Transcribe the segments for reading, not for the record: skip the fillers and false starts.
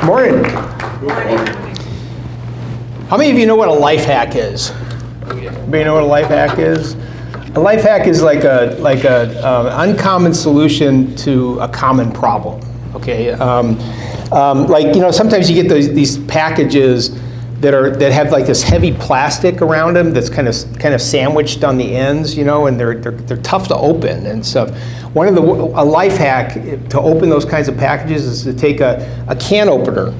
Morning. How many of you know what a life hack is? Anybody know what a life hack is? A life hack is like an uncommon solution to a common problem. Okay, sometimes you get these packages that have like this heavy plastic around them that's kind of sandwiched on the ends, and they're tough to open and stuff. A life hack to open those kinds of packages is to take a can opener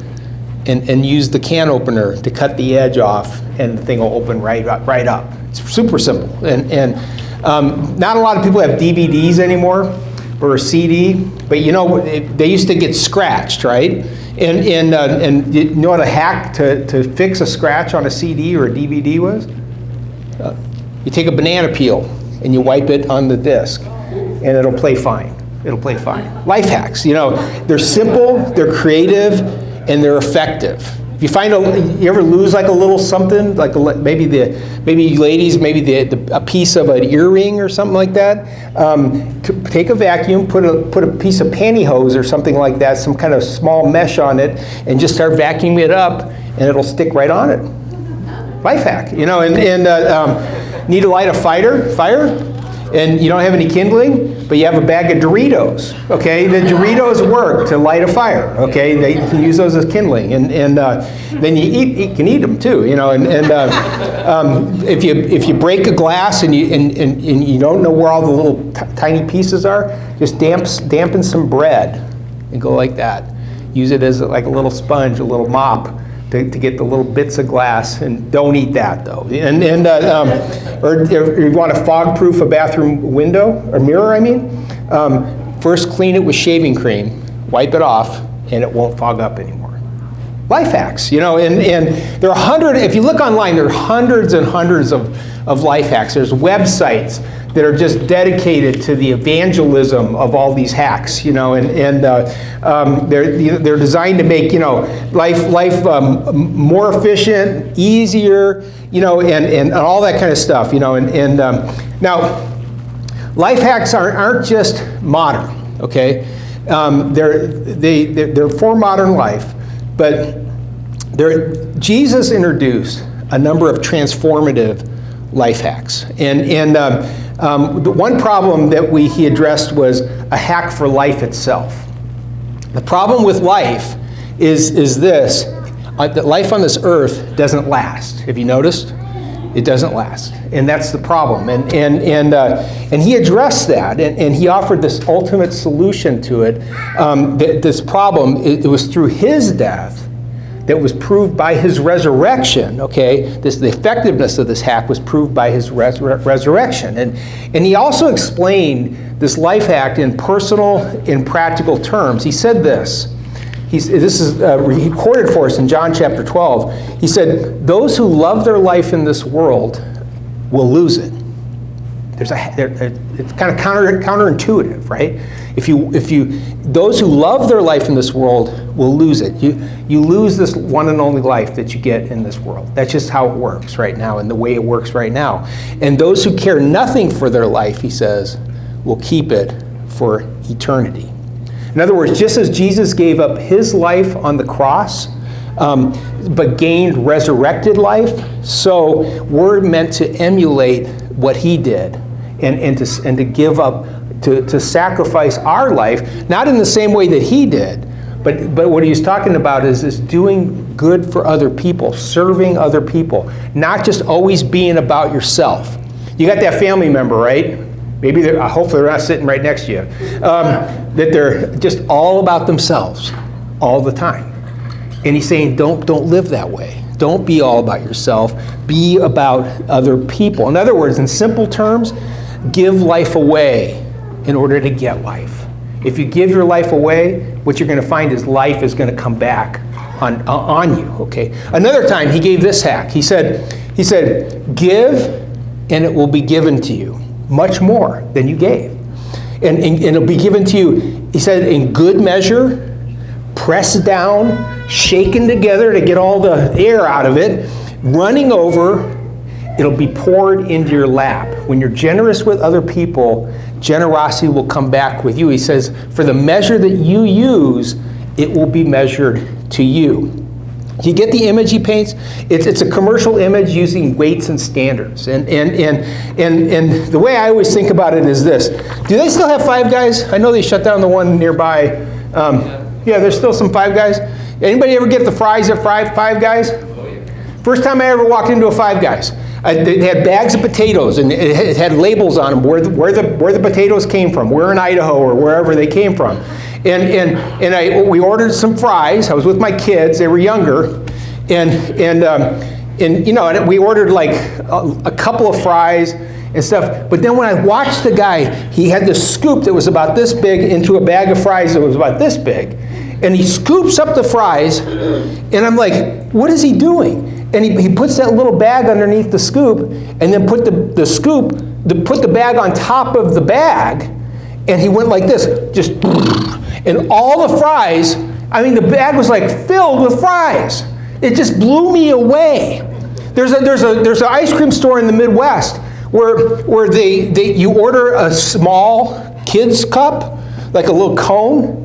and use the can opener to cut the edge off, and the thing will open right up. It's super simple. And not a lot of people have DVDs anymore or a CD, but they used to get scratched, right? And you know what a hack to fix a scratch on a CD or a DVD was? You take a banana peel and you wipe it on the disc, and it'll play fine. It'll play fine. Life hacks, they're simple, they're creative, and they're effective. If you you ever lose like a little something, like maybe ladies, a piece of an earring or something like that, take a vacuum, put a piece of pantyhose or something like that, some kind of small mesh on it, and just start vacuuming it up, and it'll stick right on it. Life hack, need to light a fire, and you don't have any kindling, but you have a bag of Doritos, okay? The Doritos work to light a fire, okay? They can use those as kindling, and then you can eat them too, if you break a glass and you don't know where all the little tiny pieces are, just dampen some bread and go like that. Use it as like a little sponge, a little mop, to get the little bits of glass, and don't eat that though. Or if you want to fog-proof a bathroom window or mirror, first clean it with shaving cream, wipe it off, and it won't fog up anymore. Life hacks, and there are if you look online, there are hundreds and hundreds of life hacks. There's websites that are just dedicated to the evangelism of all these hacks, they're designed to make life more efficient, easier, and all that kind of stuff, now life hacks aren't just modern, okay? They're for modern life, but Jesus introduced a number of transformative life hacks, and the one problem that he addressed was a hack for life itself. The problem with life is this, that life on this earth doesn't last. Have you noticed? It doesn't last, and that's the problem. And he addressed that, and he offered this ultimate solution to it. This problem, it was through his death that was proved by his resurrection, okay? The effectiveness of this hack was proved by his resurrection. And he also explained this life hack in personal and practical terms. He said this. He quoted for us in John chapter 12. He said, "Those who love their life in this world will lose it." It's kind of counterintuitive, right? Those who love their life in this world will lose it. You lose this one and only life that you get in this world. That's just how it works right now, and the way it works right now. And those who care nothing for their life, he says, will keep it for eternity. In other words, just as Jesus gave up his life on the cross, but gained resurrected life, so we're meant to emulate what he did, and to give up, to sacrifice our life, not in the same way that he did, but what he's talking about is doing good for other people, serving other people, not just always being about yourself. You got that family member, right? Maybe hopefully they're not sitting right next to you, that they're just all about themselves all the time. And he's saying, don't live that way. Don't be all about yourself. Be about other people. In other words, in simple terms, give life away in order to get life. If you give your life away, what you're going to find is life is going to come back on you. Okay. Another time, he gave this hack. He said, "Give, and it will be given to you, much more than you gave, and it'll be given to you." He said, "In good measure, pressed down, shaken together to get all the air out of it, running over, it'll be poured into your lap." When you're generous with other people, generosity will come back with you. He says, for the measure that you use, it will be measured to you. You get the image he paints? It's a commercial image using weights and standards. And the way I always think about it is this. Do they still have Five Guys? I know they shut down the one nearby. Yeah, there's still some Five Guys. Anybody ever get the fries at Five Guys? Oh, yeah. First time I ever walked into a Five Guys. They had bags of potatoes, and it had labels on them where the potatoes came from. We're in Idaho or wherever they came from. We ordered some fries. I was with my kids; they were younger, and we ordered like a couple of fries and stuff. But then when I watched the guy, he had this scoop that was about this big into a bag of fries that was about this big, and he scoops up the fries, and I'm like, what is he doing? And he puts that little bag underneath the scoop, and then put the bag on top of the bag, and he went like this, just, and all the fries, I mean, the bag was like filled with fries. It just blew me away. There's an ice cream store in the Midwest where you order a small kid's cup, like a little cone,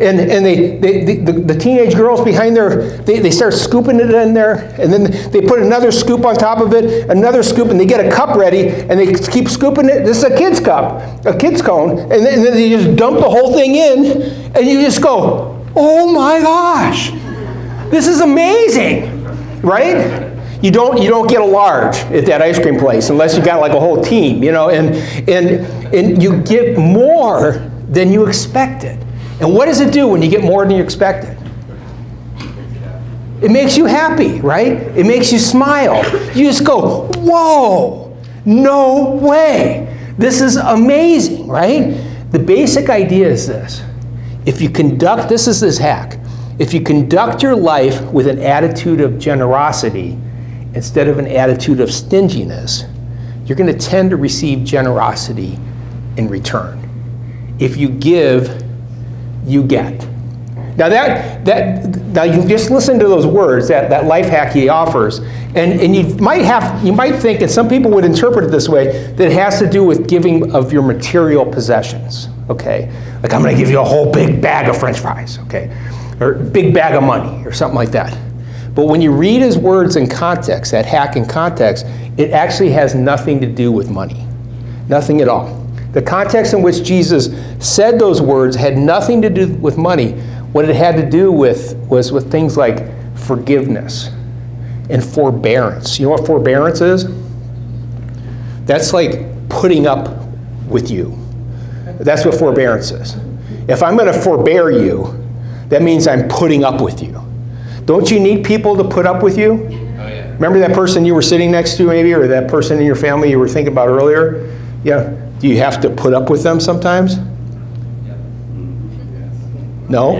and the teenage girls behind there, they start scooping it in there, and then they put another scoop on top of it, another scoop, and they get a cup ready, and they keep scooping it. This is a kid's cup, a kid's cone, and then they just dump the whole thing in, and you just go, oh my gosh, this is amazing, right? You don't get a large at that ice cream place unless you got like a whole team, and you get more than you expected. And what does it do when you get more than you expected? It makes you happy, right? It makes you smile. You just go, whoa, no way. This is amazing, right? The basic idea is this. If you conduct, this is this hack. If you conduct your life with an attitude of generosity instead of an attitude of stinginess, you're going to tend to receive generosity in return. If you give, you get. Now now you just listen to those words, that life hack he offers, and you might think, and some people would interpret it this way, that it has to do with giving of your material possessions. Okay, like I'm going to give you a whole big bag of French fries, okay, or big bag of money, or something like that. But when you read his words in context, that hack in context, it actually has nothing to do with money, nothing at all. The context in which Jesus said those words had nothing to do with money. What it had to do with was with things like forgiveness and forbearance. You know what forbearance is? That's like putting up with you. That's what forbearance is. If I'm going to forbear you, that means I'm putting up with you. Don't you need people to put up with you? Oh, yeah. Remember that person you were sitting next to maybe, or that person in your family you were thinking about earlier? Yeah. Do you have to put up with them sometimes? No?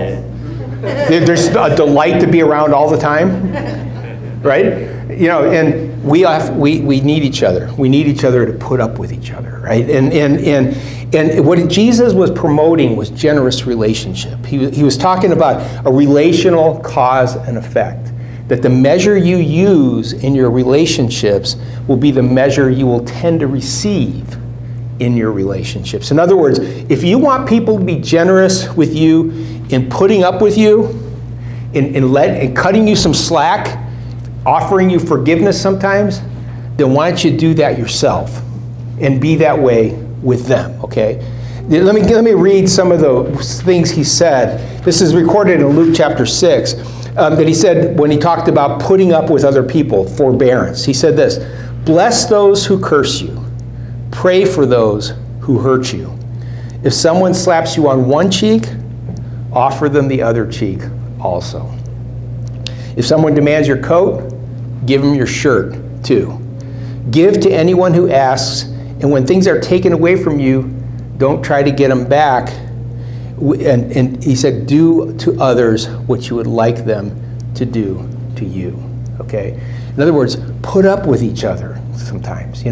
There's a delight to be around all the time, right? And we need each other. We need each other to put up with each other, right? And what Jesus was promoting was generous relationship. He was talking about a relational cause and effect. That the measure you use in your relationships will be the measure you will tend to receive in your relationships. In other words, if you want people to be generous with you in putting up with you, in cutting you some slack, offering you forgiveness sometimes, then why don't you do that yourself and be that way with them, okay? Let me read some of the things he said. This is recorded in Luke chapter 6, that he said when he talked about putting up with other people, forbearance. He said this, bless those who curse you. Pray for those who hurt you. If someone slaps you on one cheek, offer them the other cheek also. If someone demands your coat, give them your shirt too. Give to anyone who asks, and when things are taken away from you, don't try to get them back. And he said, do to others what you would like them to do to you. Okay? In other words, put up with each other sometimes,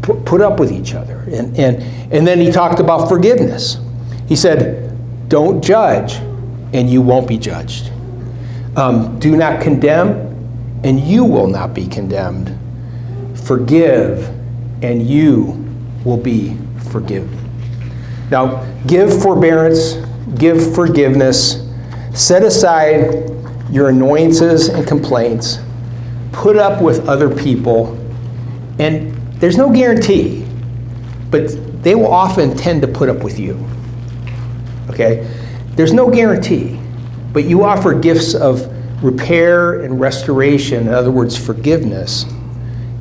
Put up with each other. And then he talked about forgiveness. He said, don't judge, and you won't be judged. Do not condemn, and you will not be condemned. Forgive, and you will be forgiven. Now, give forbearance, give forgiveness. Set aside your annoyances and complaints. Put up with other people. And there's no guarantee, but they will often tend to put up with you. Okay? There's no guarantee, but you offer gifts of repair and restoration, in other words, forgiveness.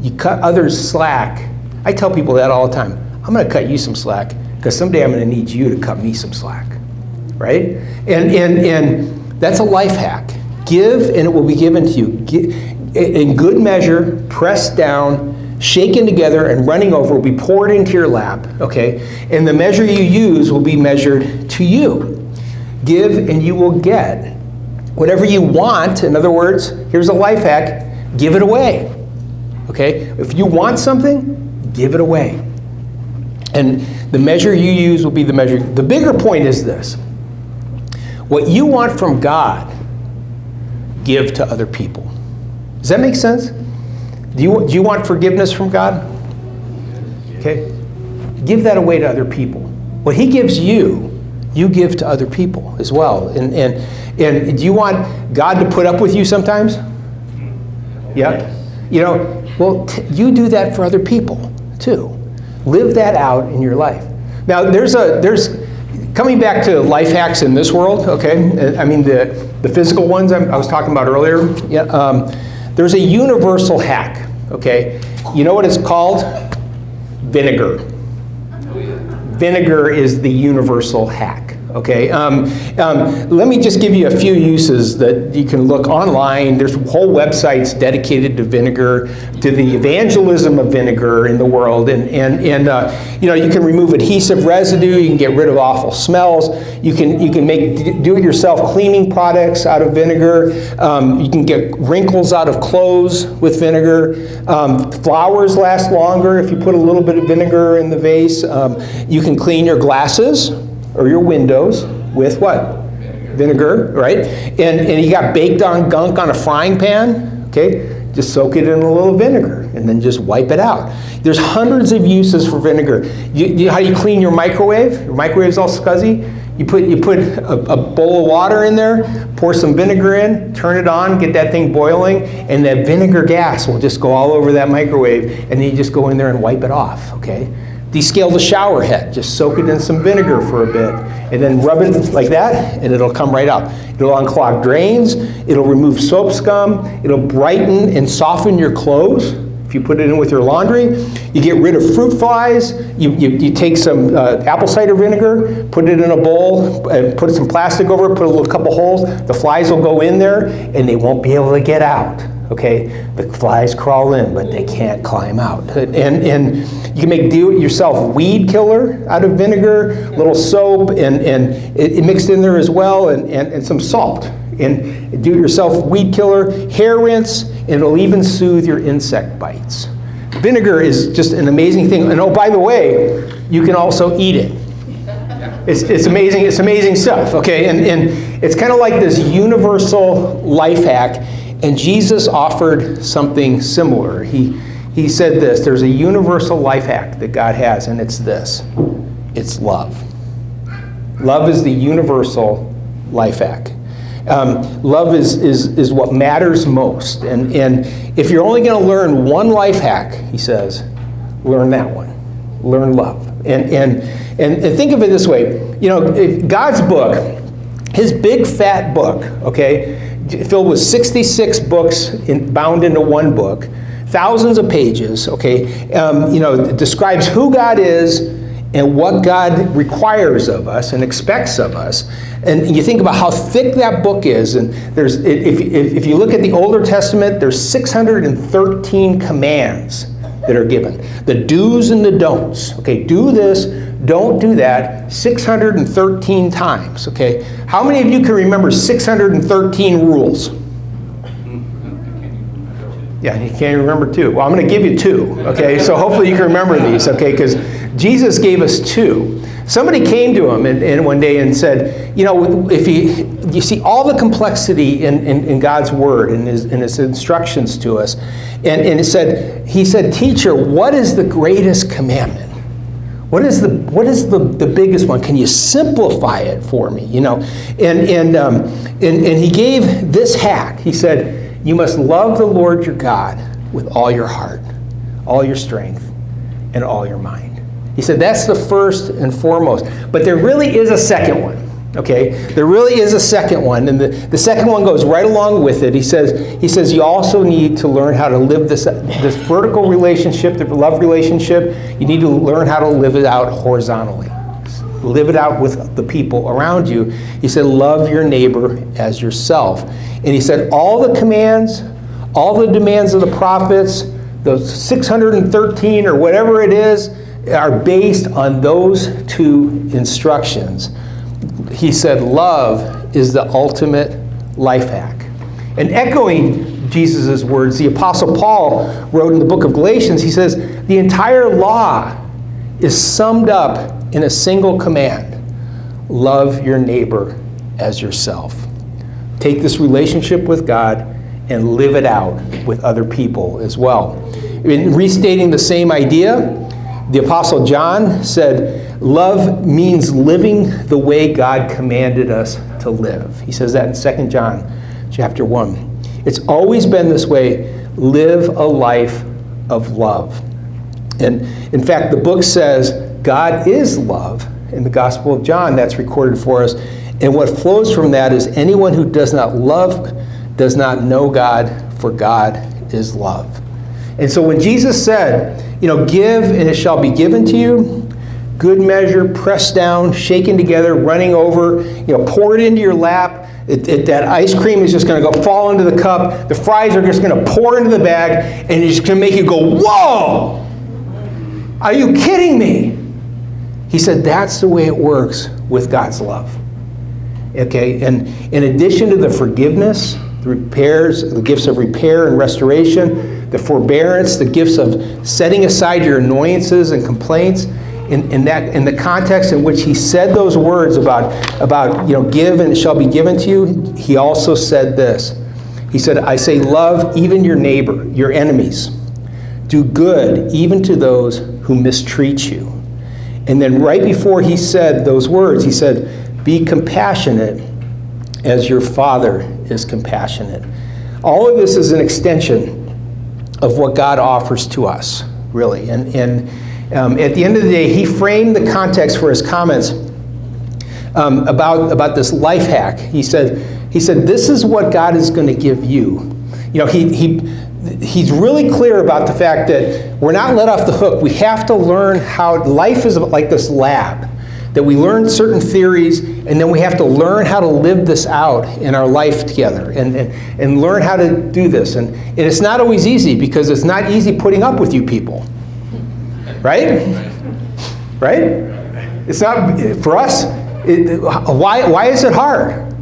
You cut others slack. I tell people that all the time. I'm going to cut you some slack because someday I'm going to need you to cut me some slack, right? And that's a life hack. Give and it will be given to you. In good measure, pressed down, shaken together, and running over will be poured into your lap, okay? And the measure you use will be measured to you. Give and you will get. Whatever you want, in other words, here's a life hack, give it away. Okay? If you want something, give it away. And the measure you use will be the measure. The bigger point is this. What you want from God, give to other people. Does that make sense? Do you want forgiveness from God? Okay? Give that away to other people. What he gives you, you give to other people as well. And do you want God to put up with you sometimes? Yeah? You know, well, you do that for other people too. Live that out in your life. Now, there's coming back to life hacks in this world, okay? I mean, the physical ones I was talking about earlier. Yeah, there's a universal hack, okay? You know what it's called? Vinegar. Vinegar is the universal hack, okay? Let me just give you a few uses that you can look online. There's whole websites dedicated to vinegar, to the evangelism of vinegar in the world. And you know, you can remove adhesive residue, you can get rid of awful smells, you can make do-it-yourself cleaning products out of vinegar, you can get wrinkles out of clothes with vinegar. Flowers last longer if you put a little bit of vinegar in the vase. You can clean your glasses or your windows with what? Vinegar, right? And you got baked on gunk on a frying pan, okay? Just soak it in a little vinegar and then just wipe it out. There's hundreds of uses for vinegar. You know how you clean your microwave? Your microwave's all scuzzy. You put a bowl of water in there, pour some vinegar in, turn it on, get that thing boiling, and that vinegar gas will just go all over that microwave, and then you just go in there and wipe it off, okay? Descale the shower head, just soak it in some vinegar for a bit, and then rub it like that, and it'll come right out. It'll unclog drains, it'll remove soap scum, it'll brighten and soften your clothes. If you put it in with your laundry, you get rid of fruit flies, you take some apple cider vinegar, put it in a bowl, and put some plastic over it, put a couple holes, the flies will go in there, and they won't be able to get out. Okay, the flies crawl in, but they can't climb out. And you can make do-it-yourself weed killer out of vinegar, little soap, and it mixed in there as well, and some salt. And do-it-yourself weed killer, hair rinse, and it'll even soothe your insect bites. Vinegar is just an amazing thing. And oh, by the way, you can also eat it. It's amazing. It's amazing stuff. Okay, and it's kind of like this universal life hack. And Jesus offered something similar. He said this, there's a universal life hack that God has, and it's this. It's love. Love is the universal life hack. Love is what matters most. And if you're only going to learn one life hack, he says, learn that one. Learn love. And think of it this way. You know, God's book, his big fat book, okay, filled with 66 books bound into one book, thousands of pages, okay, you know, it describes who God is and what God requires of us and expects of us. And you think about how thick that book is, and if you look at the Older Testament, there's 613 commands that are given. The do's and the don'ts, okay, do this, don't do that, 613 times, okay? How many of you can remember 613 rules? Yeah, you can't remember two. Well, I'm going to give you two, okay? So hopefully you can remember these, okay? Because Jesus gave us two. Somebody came to him and one day and said, you know, if you see all the complexity in God's word and his instructions to us, and he said, teacher, what is the greatest commandment? What is the biggest one? Can you simplify it for me? You know, and he gave this hack. He said, you must love the Lord your God with all your heart, all your strength, and all your mind. He said that's the first and foremost. But there really is a second one. Okay, there really is a second one, and the second one goes right along with it. He says you also need to learn how to live this vertical relationship, the love relationship. You need to learn how to live it out horizontally. Live it out with the people around you. He said, love your neighbor as yourself. And he said, all the commands, all the demands of the prophets, those 613 or whatever it is, are based on those two instructions. He said love is the ultimate life hack. And echoing Jesus' words, the Apostle Paul wrote in the book of Galatians, he says, the entire law is summed up in a single command. Love your neighbor as yourself. Take this relationship with God and live it out with other people as well. In restating the same idea, the Apostle John said, love means living the way God commanded us to live. He says that in 2 John chapter 1. It's always been this way. Live a life of love. And in fact, the book says God is love. In the Gospel of John, that's recorded for us. And what flows from that is anyone who does not love does not know God, for God is love. And so when Jesus said, give and it shall be given to you, good measure, pressed down, shaken together, running over, pour it into your lap. That ice cream is just going to go fall into the cup. The fries are just going to pour into the bag, and it's going to make you go, whoa! Are you kidding me? He said that's the way it works with God's love. Okay, and in addition to the forgiveness, the repairs, the gifts of repair and restoration, the forbearance, the gifts of setting aside your annoyances and complaints, in the context in which he said those words about give and it shall be given to you, he also said this. He said, I say love even your neighbor, your enemies. Do good even to those who mistreat you. And then right before he said those words, he said, be compassionate as your Father is compassionate. All of this is an extension of what God offers to us, really. And at the end of the day, he framed the context for his comments about this life hack. He said, this is what God is going to give you. He's really clear about the fact that we're not let off the hook. We have to learn how life is like this lab, that we learn certain theories, and then we have to learn how to live this out in our life together and learn how to do this. And it's not always easy, because it's not easy putting up with you people. Right? Right? It's not, for us, why is it hard?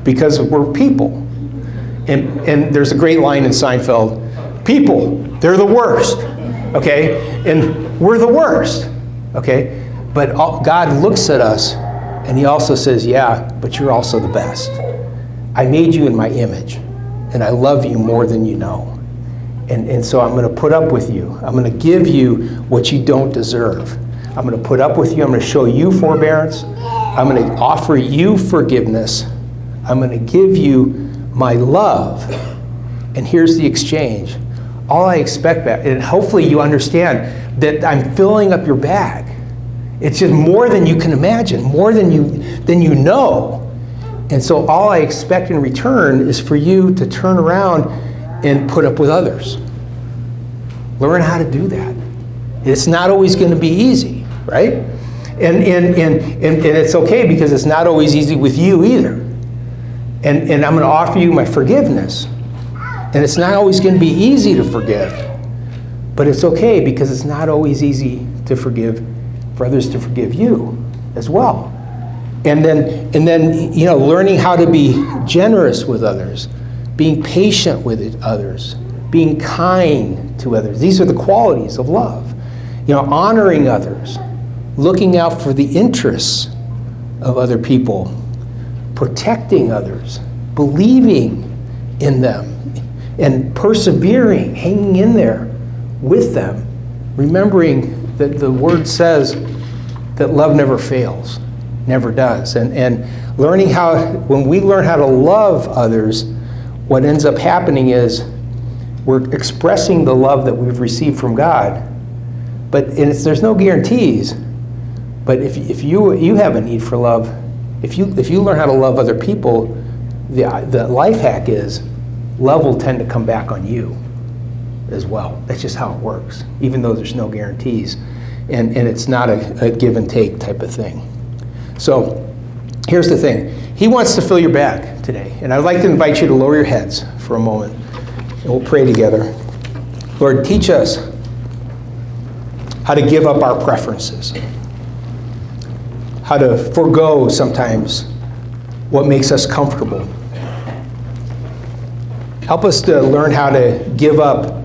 Because we're people. And there's a great line in Seinfeld, people, they're the worst. Okay? And we're the worst. Okay? But God looks at us and he also says, yeah, but you're also the best. I made you in my image, and I love you more than you know. And so I'm going to put up with you. I'm going to give you what you don't deserve. I'm going to put up with you. I'm going to show you forbearance. I'm going to offer you forgiveness. I'm going to give you my love. And here's the exchange. All I expect back, and hopefully you understand that I'm filling up your bag. It's just more than you can imagine, more than you know. And so all I expect in return is for you to turn around and put up with others. Learn how to do that. It's not always going to be easy, right? And it's okay, because it's not always easy with you either. And I'm going to offer you my forgiveness. And it's not always going to be easy to forgive. But it's okay, because it's not always easy to forgive, for others to forgive you as well. And then learning how to be generous with others, being patient with others, being kind to others. These are the qualities of love. Honoring others, looking out for the interests of other people, protecting others, believing in them, and persevering, hanging in there with them, remembering The Word says that love never fails, never does. And learning when we learn how to love others, what ends up happening is we're expressing the love that we've received from God. There's no guarantees. But if you have a need for love, if you learn how to love other people, the life hack is love will tend to come back on you as well. That's just how it works, even though there's no guarantees. And it's not a give and take type of thing. So here's the thing. He wants to fill your bag today. And I'd like to invite you to lower your heads for a moment. And we'll pray together. Lord, teach us how to give up our preferences. How to forego sometimes what makes us comfortable. Help us to learn how to give up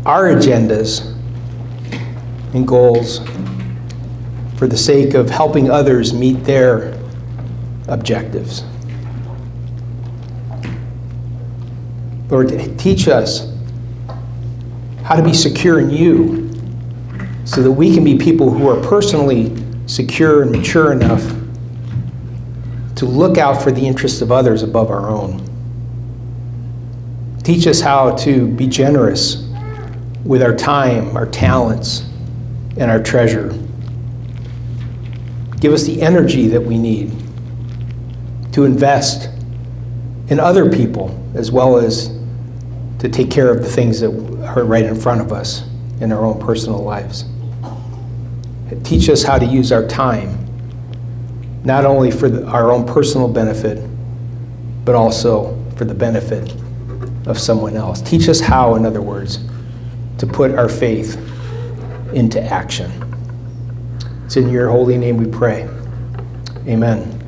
our agendas and goals for the sake of helping others meet their objectives. Lord, teach us how to be secure in you so that we can be people who are personally secure and mature enough to look out for the interests of others above our own. Teach us how to be generous with our time, our talents, and our treasure. Give us the energy that we need to invest in other people as well as to take care of the things that are right in front of us in our own personal lives. Teach us how to use our time, not only for our own personal benefit, but also for the benefit of someone else. Teach us how, in other words, to put our faith into action. It's in your holy name we pray. Amen.